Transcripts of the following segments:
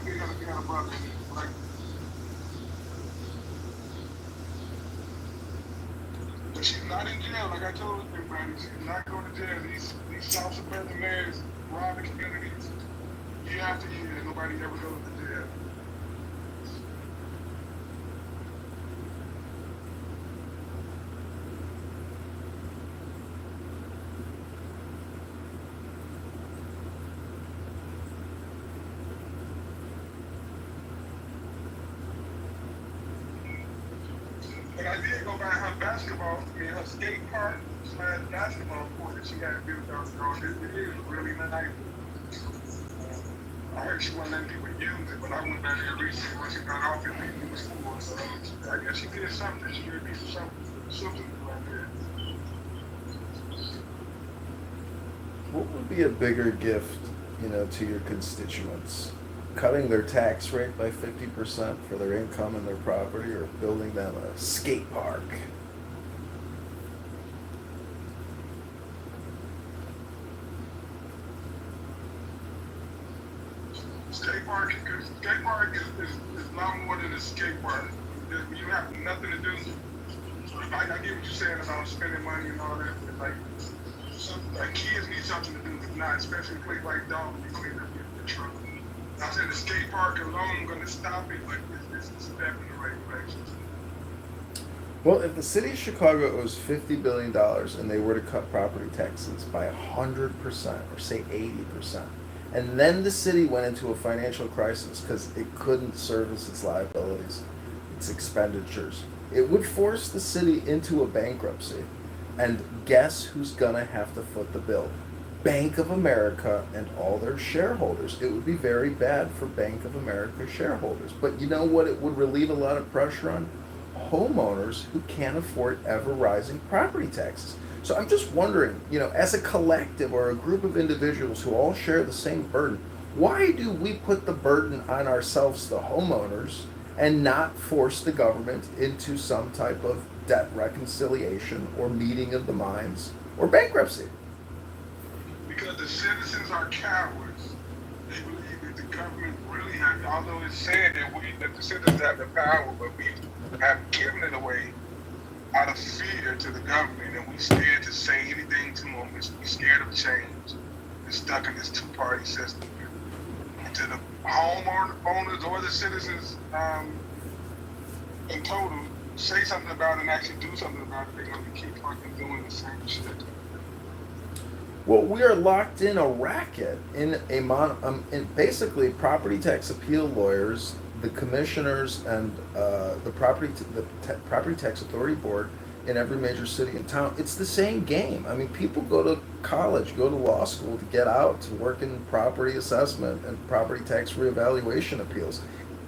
they got a brother in it. Like, but she's not in jail. Like I told everybody, she's not going to jail. These South suburban mayors rob the communities year after year, and nobody ever goes to jail. But I did go by her her skate park / basketball court that she had built downstairs. It is really nice. I heard she wasn't letting people use it, but I went back there recently when she got off and it was full. So I guess she did something. She did something like that. What would be a bigger gift, to your constituents? Cutting their tax rate by 50% for their income and their property, or building them a skate park? Skate park is a lot more than a skate park. You have nothing to do. I get what you're saying about spending money and all that. But like kids need something to do. If not, especially a place like Dalton, you're going to end up getting in trouble. I said the skate park alone going to stop it, but it's a step in the right direction. Well, if the city of Chicago owes $50 billion and they were to cut property taxes by 100%, or say 80%, and then the city went into a financial crisis because it couldn't service its liabilities, its expenditures, it would force the city into a bankruptcy. And guess who's going to have to foot the bill? Bank of America and all their shareholders. It would be very bad for Bank of America shareholders. But you know what it would relieve a lot of pressure on? Homeowners who can't afford ever rising property taxes. So I'm just wondering, as a collective or a group of individuals who all share the same burden, why do we put the burden on ourselves, the homeowners, and not force the government into some type of debt reconciliation or meeting of the minds or bankruptcy? Because the citizens are cowards. They believe that the government really has, although it's said that the citizens have the power, but we have given it away out of fear to the government, and we scared to say anything to them. We're scared of change. We're stuck in this two-party system. And to the homeowners or the citizens in total, say something about it and actually do something about it, they're going to keep fucking doing the same shit. Well, we are locked in a racket in in basically property tax appeal lawyers, the commissioners, and the property tax authority board in every major city and town. It's the same game. I mean, people go to college, go to law school to get out to work in property assessment and property tax reevaluation appeals.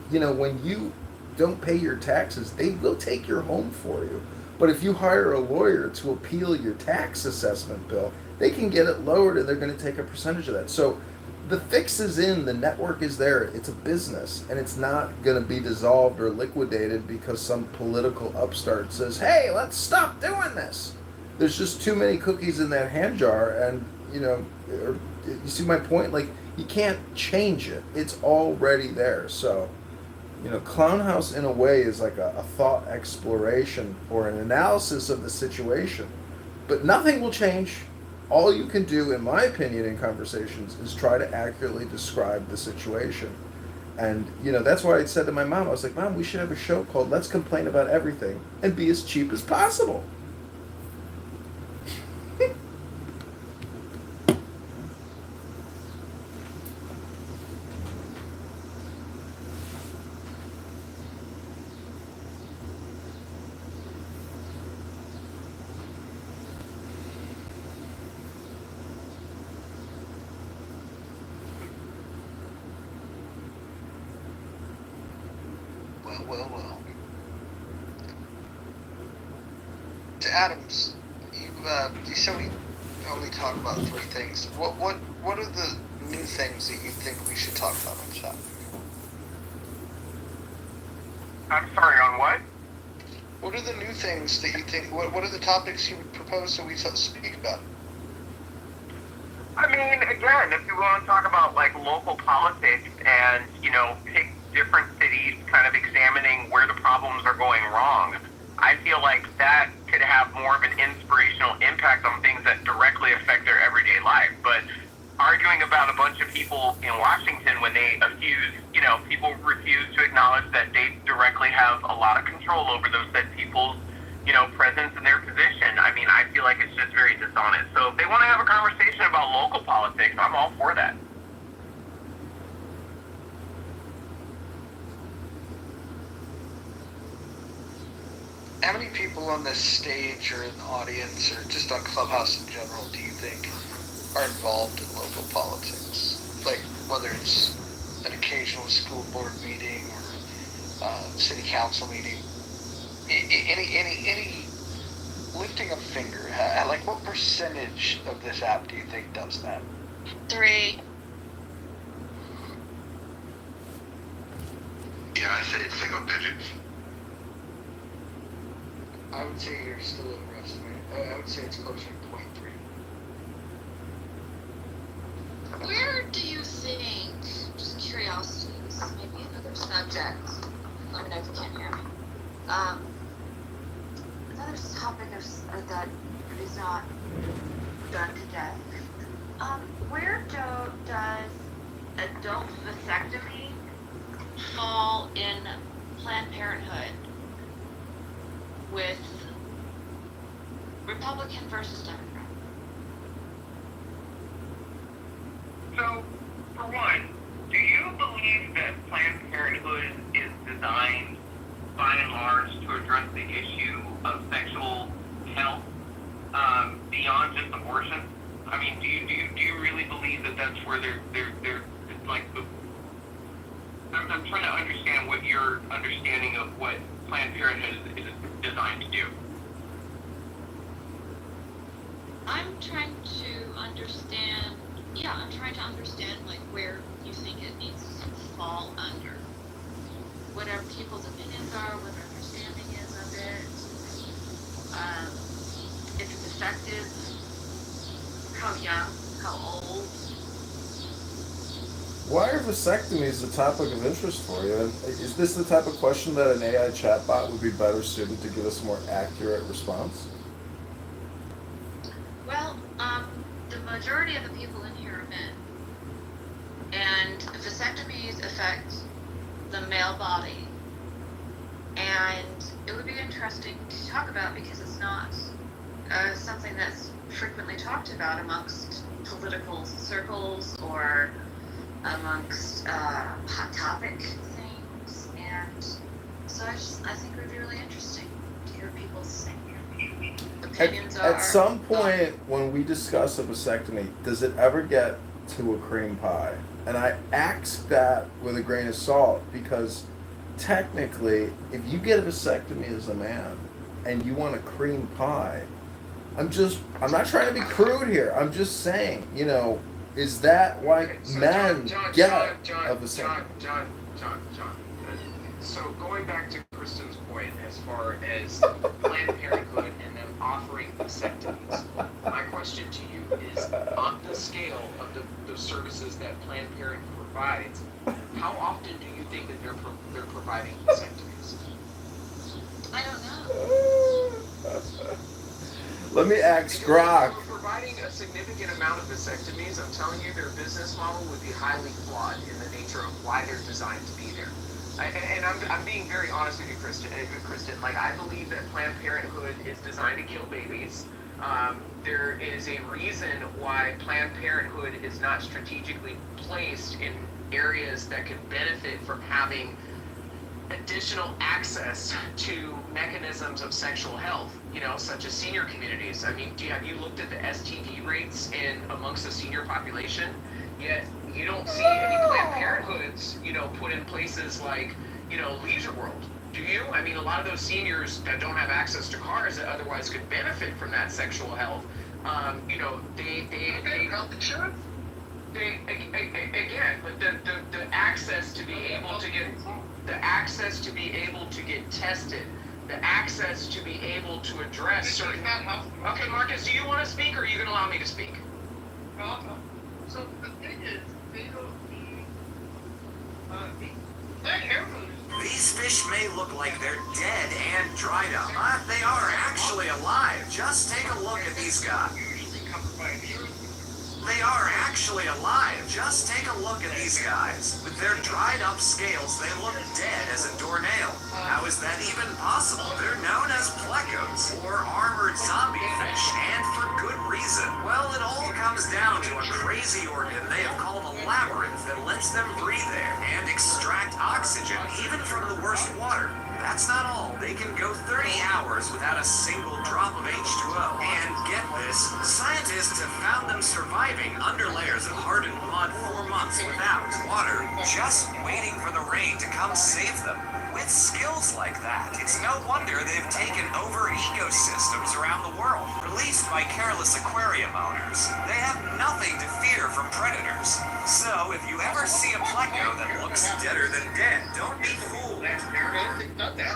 When you don't pay your taxes, they will take your home for you. But if you hire a lawyer to appeal your tax assessment bill, they can get it lowered and they're going to take a percentage of that. So the fix is in, the network is there, it's a business, and it's not going to be dissolved or liquidated because some political upstart says, hey, let's stop doing this. There's just too many cookies in that hand jar, and, you see my point? Like, you can't change it. It's already there. So, Clown House in a way is like a thought exploration or an analysis of the situation. But nothing will change. All you can do, in my opinion, in conversations is try to accurately describe the situation. And, that's why I said to my mom, I was like, Mom, we should have a show called Let's Complain About Everything and Be as Cheap as Possible. Well. To Adams, you said we only talk about three things. What are the new things that you think we should talk about on the topic? I'm sorry, on what? What are the new things that you think? What are the topics you would propose that we speak about? I mean, again, if you want to talk about like local politics and pick different cities, kind of examining where the problems are going wrong. I feel like that could have more of an inspirational impact on things that directly affect their everyday life. But arguing about a bunch of people in Washington when they people refuse to acknowledge that they directly have a lot of control over those said people's, presence in their position. I mean, I feel like it's just very dishonest. So if they want to have a conversation about local politics, I'm all for that. How many people on this stage or in the audience or just on Clubhouse in general do you think are involved in local politics? Like whether it's an occasional school board meeting or city council meeting. Any lifting a finger. Like what percentage of this app do you think does that? 3. Yeah, I say it's single digits. I would say you're still overestimating. I would say it's closer to 0.3. Where do you think, just curiosity, this is maybe another subject, let me know if you can't hear me. Another topic that is not done today. Where does adult vasectomy fall in Planned Parenthood with Republican versus Democrat? So, for one, do you believe that Planned Parenthood is designed, by and large, to address the issue of sexual health beyond just abortion? I mean, do you really believe that that's where they're it's like the? I'm trying to understand what your understanding of what Planned Parenthood is designed to do. I'm trying to understand. Yeah, I'm trying to understand like where you think it needs to fall under. Whatever people's opinions are, what their understanding is of it. If it's effective, how young, how old. Why are vasectomies a topic of interest for you? And is this the type of question that an AI chatbot would be better suited to give us a more accurate response? Well, the majority of the people in here are men. And vasectomies affect the male body. And it would be interesting to talk about because it's not something that's frequently talked about amongst political circles or amongst hot topic things. And so I think it would be really interesting to hear people's opinions. At some point when we discuss a vasectomy, does it ever get to a cream pie? And I ask that with a grain of salt because technically, if you get a vasectomy as a man and you want a cream pie, I'm not trying to be crude here. I'm just saying, is that why men get a vasectomy? John. So going back to Kristen's point, as far as Planned Parenthood and them offering vasectomies, my question to you is, on the scale of the services that Planned Parenthood provides, how often do you think that they're providing vasectomies? I don't know. Let me ask Grok. If we're providing a significant amount of vasectomies, I'm telling you their business model would be highly flawed in the nature of why they're designed to be there. And I'm being very honest with you, Kristen. Like, I believe that Planned Parenthood is designed to kill babies. There is a reason why Planned Parenthood is not strategically placed in areas that could benefit from having additional access to mechanisms of sexual health, such as senior communities. I mean, have you looked at the STD rates amongst the senior population? Yet you don't see any Planned Parenthoods, put in places like, Leisure World. Do you? I mean, a lot of those seniors that don't have access to cars that otherwise could benefit from that sexual health, health insurance. Again, but the access to be able to get tested, the access to be able to address certain. Okay, Marcus, do you want to speak, or are you going to allow me to speak? So the thing is, they don't need These fish may look like they're dead and dried up, but they are actually alive. Just take a look at these guys. They are actually alive. Just take a look at these guys. With their dried up scales, they look dead as a doornail. How is that even possible? They're known as plecos, or armored zombie fish, and for good reason. Well, it all comes down to a crazy organ they have called a labyrinth that lets them breathe air and extract oxygen even from the worst water. That's not all. They can go 30 hours without a single drop of H2O. And get this, scientists have found them surviving under layers of hardened mud for months without water, just waiting for the rain to come save them. With skills like that, it's no wonder they've taken over ecosystems around the world. Released by careless aquarium owners, they have nothing to fear from predators. So, if you ever see a pleco that looks deader than dead, don't be fooled.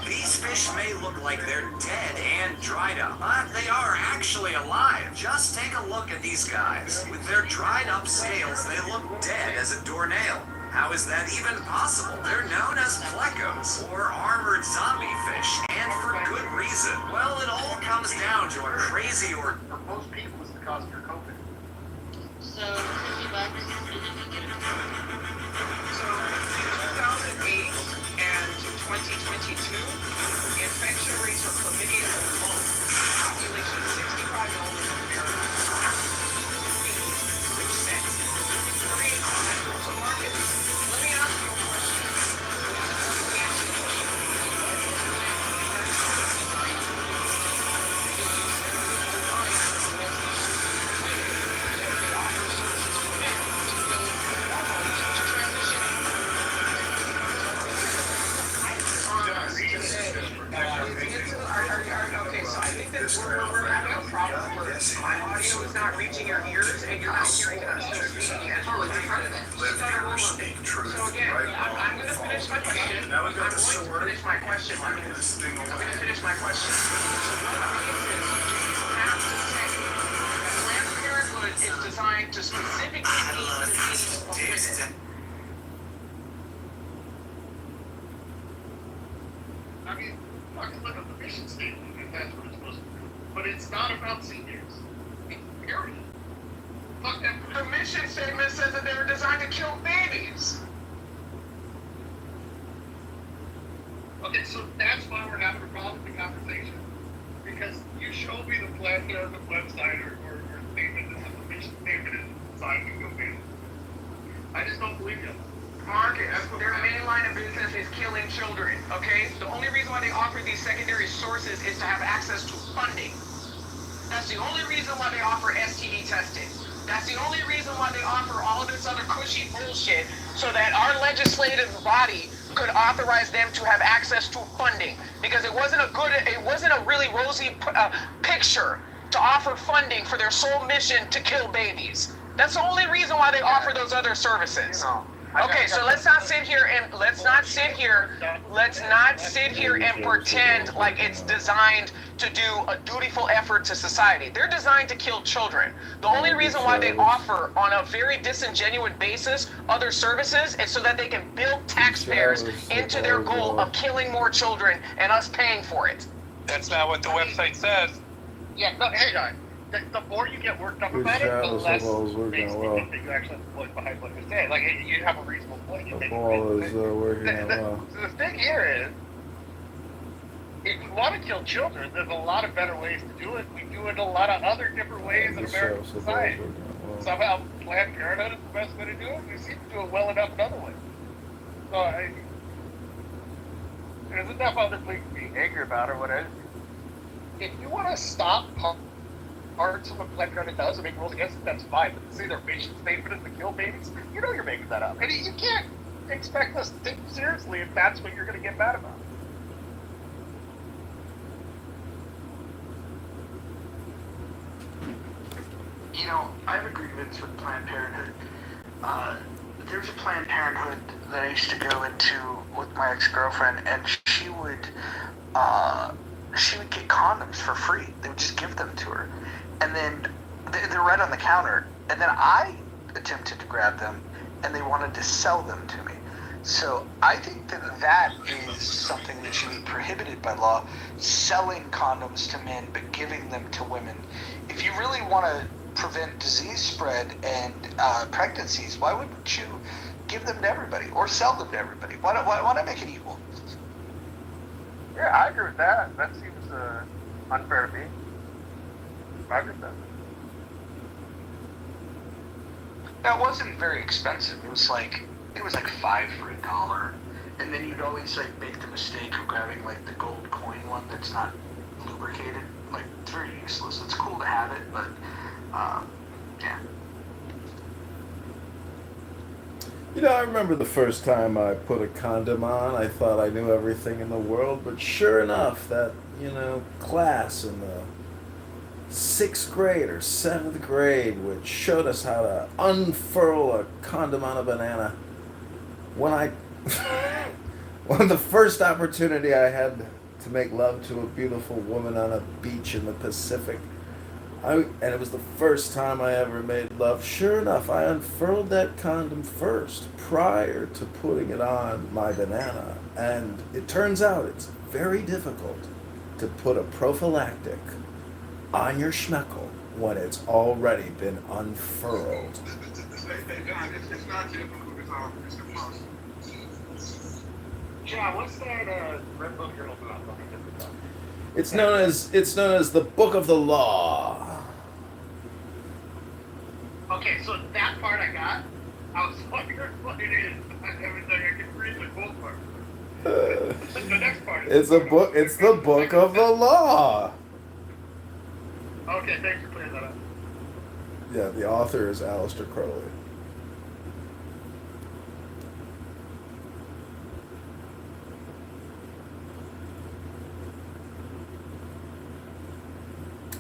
These fish may look like they're dead and dried up, but they are actually alive. Just take a look at these guys. With their dried up scales, they look dead as a doornail. How is that even possible? They're known as plecos, or armored zombie fish, and for good reason. Well, it all comes down to a crazy or... For most people, it's the cause of your COVID. So, $50. So, 2008 and 2022, the infection rates for chlamydia alone, population 65 million in America, 6%. 3% of market. Let me ask you a question. Okay, so I think that we're having a problem where my audio is not reaching your ears and you're not hearing us. So again, I'm going to finish my question. I'm going to finish my question. I'm going to finish my question. So one of the things is you have to say that Planned Parenthood is designed to specifically meet the needs of women. I mean, I can look at the mission statement if that's what it's supposed to do. But it's not about seniors. Period. Look, the mission statement says that they were designed to kill babies. Okay, so that's why we're having a problem with the conversation. Because you show me the Planned Parenthood website or statement that says the mission statement is designed to kill babies. I just don't believe you. Market, their main line of business is killing children, okay? The only reason why they offer these secondary sources is to have access to funding. That's the only reason why they offer STD testing. That's the only reason why they offer all this other cushy bullshit, so that our legislative body could authorize them to have access to funding. Because it wasn't a really rosy picture to offer funding for their sole mission to kill babies. That's the only reason why they offer those other services. Okay, so let's not sit here and pretend like it's designed to do a dutiful effort to society. They're designed to kill children. The only reason why they offer on a very disingenuous basis other services is so that they can build taxpayers into their goal of killing more children and us paying for it. That's not what the website says. Yeah, no, hey guys. The more you get worked up about it, the less makes me think that you actually have a point behind what you're saying. Like, you have a reasonable point. You make the thing here is, if you want to kill children, there's a lot of better ways to do it. We do it a lot of other different ways in American society. Somehow, Planned Parenthood is the best way to do it. We seem to do it well enough in other ways. So, there's enough other things to be angry about or whatever. If you want to stop parts of what Planned Parenthood does and make rules against it, that's fine. But to say their mission statement is to kill babies, you know you're making that up. And you can't expect us to take it seriously if that's what you're going to get mad about. You know, I have agreements with Planned Parenthood. There's a Planned Parenthood that I used to go into with my ex-girlfriend, and she would get condoms for free. They would just give them to her. And then they're right on the counter. And then I attempted to grab them, and they wanted to sell them to me. So I think that is something that should be prohibited by law. Selling condoms to men but giving them to women. If you really want to prevent disease spread and pregnancies, why wouldn't you give them to everybody or sell them to everybody? Why not make it equal? Yeah, I agree with that. That seems unfair to me. I agree with that. Now, it wasn't very expensive. It was like $5 for $1, and then you'd always like make the mistake of grabbing like the gold coin one that's not lubricated. Like, it's very useless. It's cool to have it, but yeah. You know, I remember the first time I put a condom on, I thought I knew everything in the world, but sure enough, that, class in the 6th grade or 7th grade, which showed us how to unfurl a condom on a banana, when the first opportunity I had to make love to a beautiful woman on a beach in the Pacific, and it was the first time I ever made love. Sure enough, I unfurled that condom first, prior to putting it on my banana. And it turns out it's very difficult to put a prophylactic on your schmeckle when it's already been unfurled. Hey, John, it's not difficult, it's impossible. John, what's that red book you're looking at? It's known as the Book of the Law. Okay, so that part I got. I was wondering what it is. Everything I can read the book part. The next part. It's a book. It's the Book of the Law. Okay, thanks for clearing that up. Yeah, the author is Aleister Crowley.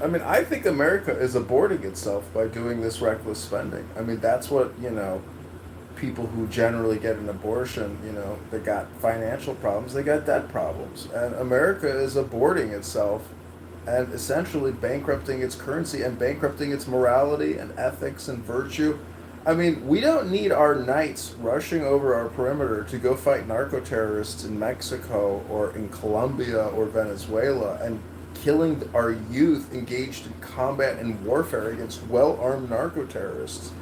I mean, I think America is aborting itself by doing this reckless spending. I mean, that's what, people who generally get an abortion, they got financial problems, they got debt problems. And America is aborting itself and essentially bankrupting its currency and bankrupting its morality and ethics and virtue. I mean, we don't need our knights rushing over our perimeter to go fight narco-terrorists in Mexico or in Colombia or Venezuela and killing our youth engaged in combat and warfare against well-armed narco-terrorists.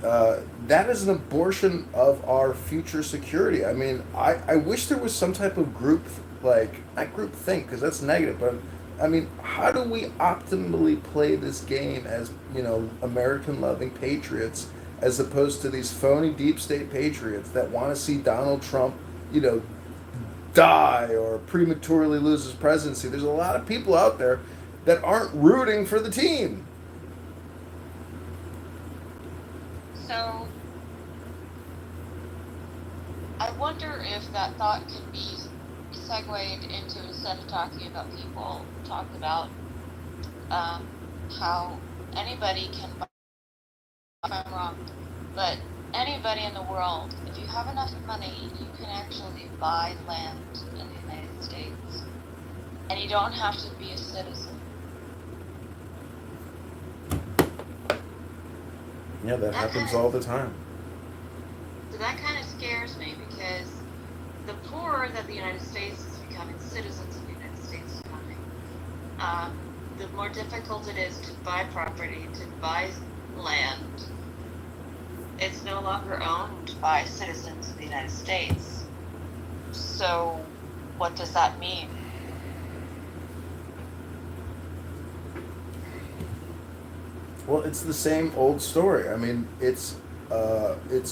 That is an abortion of our future security. I mean, I wish there was some type of group, not group think, because that's negative, but I mean, how do we optimally play this game as, American-loving patriots, as opposed to these phony deep state patriots that want to see Donald Trump, die or prematurely lose his presidency? There's a lot of people out there that aren't rooting for the team. So, I wonder if that thought can be segued into, instead of talking about people, talk about how anybody can buy, if I'm wrong, but anybody in the world, if you have enough money, you can actually buy land in the United States. And you don't have to be a citizen. Yeah, that happens all the time. So that kind of scares me, because the poorer that the United States is becoming, citizens of the United States is becoming, the more difficult it is to buy property, to buy land. It's no longer owned by citizens of the United States. So what does that mean? Well, it's the same old story. I mean, it's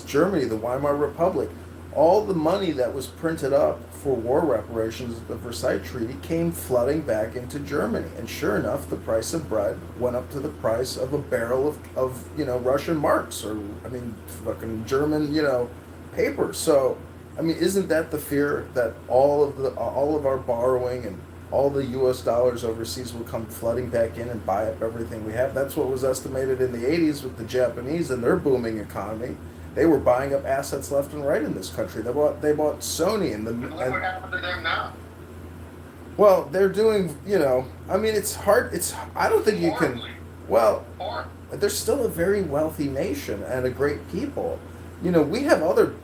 Germany, the Weimar Republic. All the money that was printed up for war reparations at the Versailles Treaty came flooding back into Germany. And sure enough, the price of bread went up to the price of a barrel of Russian marks, or, fucking German, paper. So, isn't that the fear, that all of our borrowing and all the U.S. dollars overseas will come flooding back in and buy up everything we have? That's what was estimated in the 80s with the Japanese and their booming economy. They were buying up assets left and right in this country. They bought Sony and What happened to them now? Well, they're doing, it's hard. I don't think you can. Well, they're still a very wealthy nation and a great people. We have other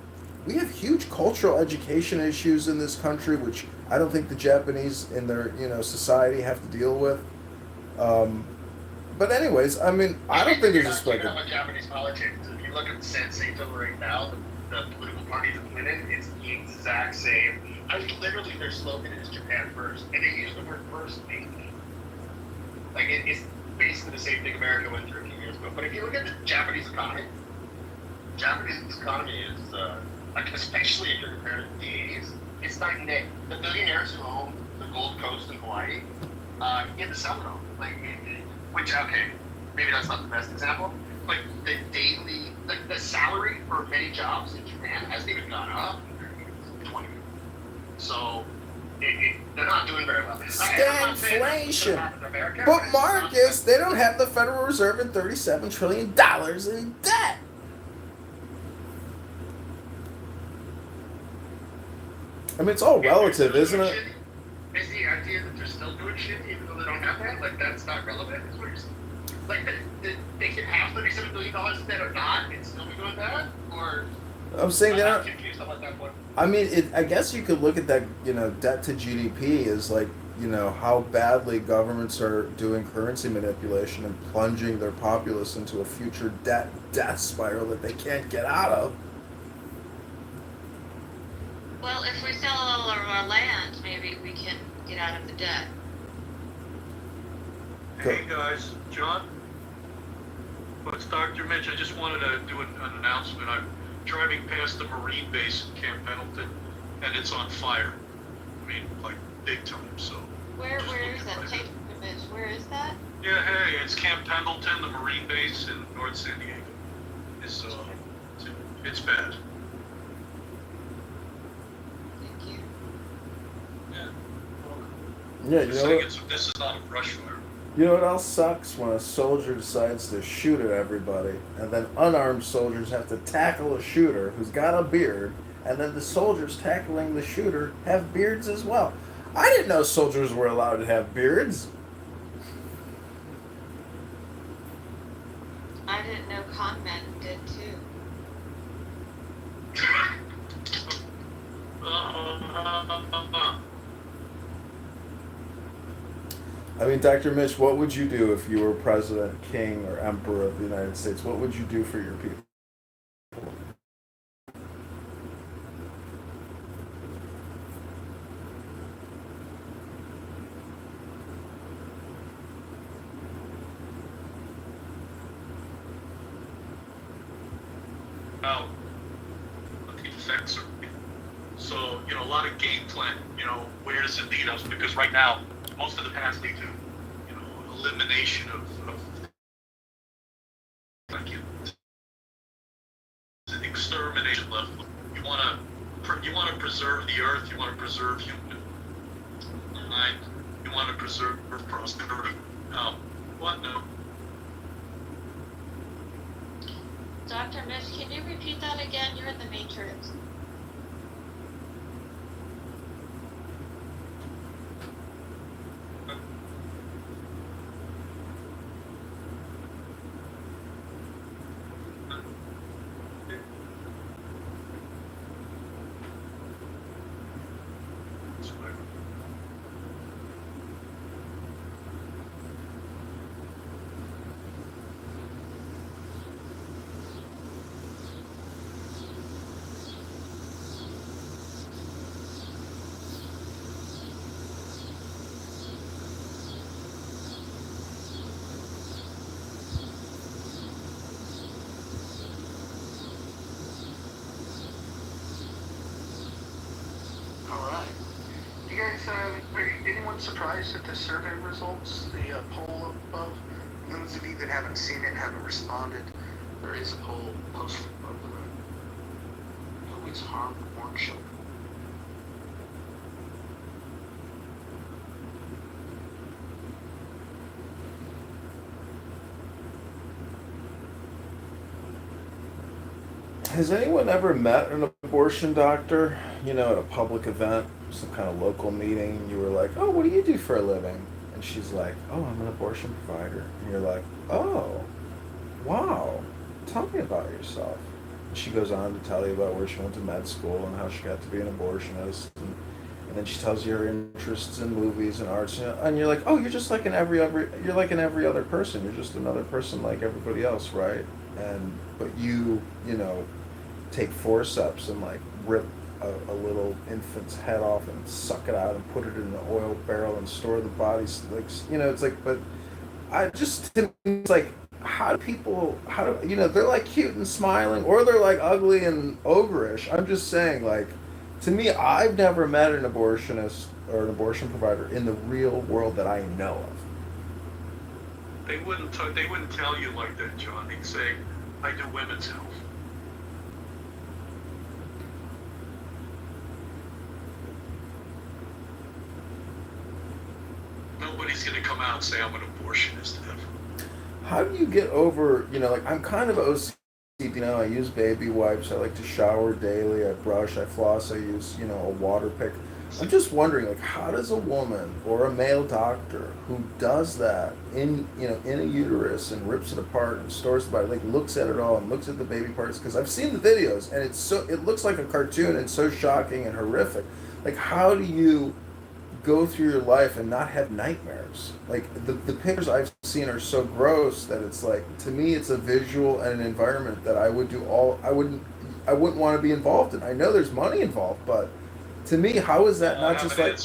we have huge cultural education issues in this country, which I don't think the Japanese in their society have to deal with. But anyways, I mean, I don't think there's a Speaking spectrum. of Japanese politics, if you look at Sensei right now, the political party that's winning, it's the exact same. I mean, literally, their slogan is Japan first, and they use the word first mainly. Like, it's basically the same thing America went through a few years ago. But if you look at the Japanese economy is, like, especially if you're comparing it to the 80s, it's night and day. The billionaires who own the Gold Coast in Hawaii get to sell it all. Like, which, okay, maybe that's not the best example, but the daily, like, the salary for many jobs in Japan hasn't even gone up in 20 years. So, they're not doing very well. Stagflation. But Marcus, they don't have the Federal Reserve and $37 trillion in debt. I mean, it's all relative, isn't it? Is the idea that they're still doing shit even though they don't have that? Like, that's not relevant? Is what you're saying? Like, they can have $37 billion in debt or not and still be doing that? Or... I'm saying I'm confused about that one. I mean, I guess you could look at that, debt to GDP as like, how badly governments are doing currency manipulation and plunging their populace into a future death spiral that they can't get out of. Well, if we sell all of our land, maybe we can get out of the debt. Hey guys, John? Well, it's Dr. Mitch. I just wanted to do an announcement. I'm driving past the Marine base in Camp Pendleton, and it's on fire. I mean, like, big time, so... Where is that? Take the image. Where is that? Yeah, hey, it's Camp Pendleton, the Marine base in North San Diego. It's bad. Thank you. Yeah. Yeah, Just saying this is not a brush fire. You know what else sucks? When a soldier decides to shoot at everybody, and then unarmed soldiers have to tackle a shooter who's got a beard, and then the soldiers tackling the shooter have beards as well. I didn't know soldiers were allowed to have beards. I didn't know con men did too. I mean, Dr. Mitch, what would you do if you were president, king, or emperor of the United States? What would you do for your people? Out what the effects are. So, a lot of game plan, where does it lead us? Because right now, most of the paths lead to, elimination of like the extermination level. You want to preserve the earth. You want to preserve human mind. You want to preserve prosperity. What? No. Dr. Mitch, can you repeat that again? You're in the Matrix. Alright. You guys, are anyone surprised at the survey results? The poll above? Those of you that haven't seen it, haven't responded, there is a poll posted above the room. Who is harmed more children? Has anyone ever met an abortion doctor, at a public event, some kind of local meeting, and you were like, oh, what do you do for a living? And she's like, oh, I'm an abortion provider. And you're like, oh, wow, tell me about yourself. she goes on to tell you about where she went to med school and how she got to be an abortionist, and then she tells you her interests in movies and arts, and you're like, oh, you're just like you're like in every other person. You're just another person like everybody else, right? And but you know, take forceps and like rip a little infant's head off and suck it out and put it in an oil barrel and store the bodies, like, it's like, but I just, to me, it's like, how do, they're like cute and smiling, or they're like ugly and ogreish. I'm just saying, like, to me, I've never met an abortionist or an abortion provider in the real world that I know of. They wouldn't tell you like that, John. They'd say, I do women's health. Nobody's going to come out and say I'm an abortionist ever. How do you get over, like, I'm kind of OCD, I use baby wipes, I like to shower daily, I brush, I floss, I use, a water pick. I'm just wondering, like, how does a woman or a male doctor who does that in a uterus and rips it apart and stores the body, like, looks at it all and looks at the baby parts? Because I've seen the videos and it looks like a cartoon and so shocking and horrific. Like, how do you go through your life and not have nightmares? Like, the pictures I've seen are so gross that it's like, to me, it's a visual and an environment that I wouldn't want to be involved in. I know there's money involved, but to me, how is that not just like...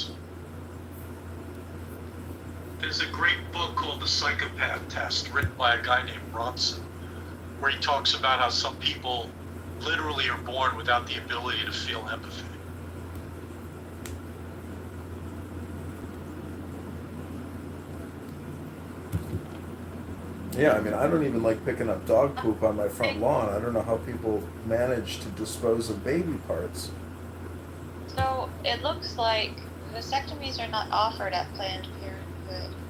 There's a great book called The Psychopath Test, written by a guy named Ronson, where he talks about how some people literally are born without the ability to feel empathy. Yeah, I mean, I don't even like picking up dog poop on my front lawn. I don't know how people manage to dispose of baby parts. So it looks like vasectomies are not offered at Planned Parenthood.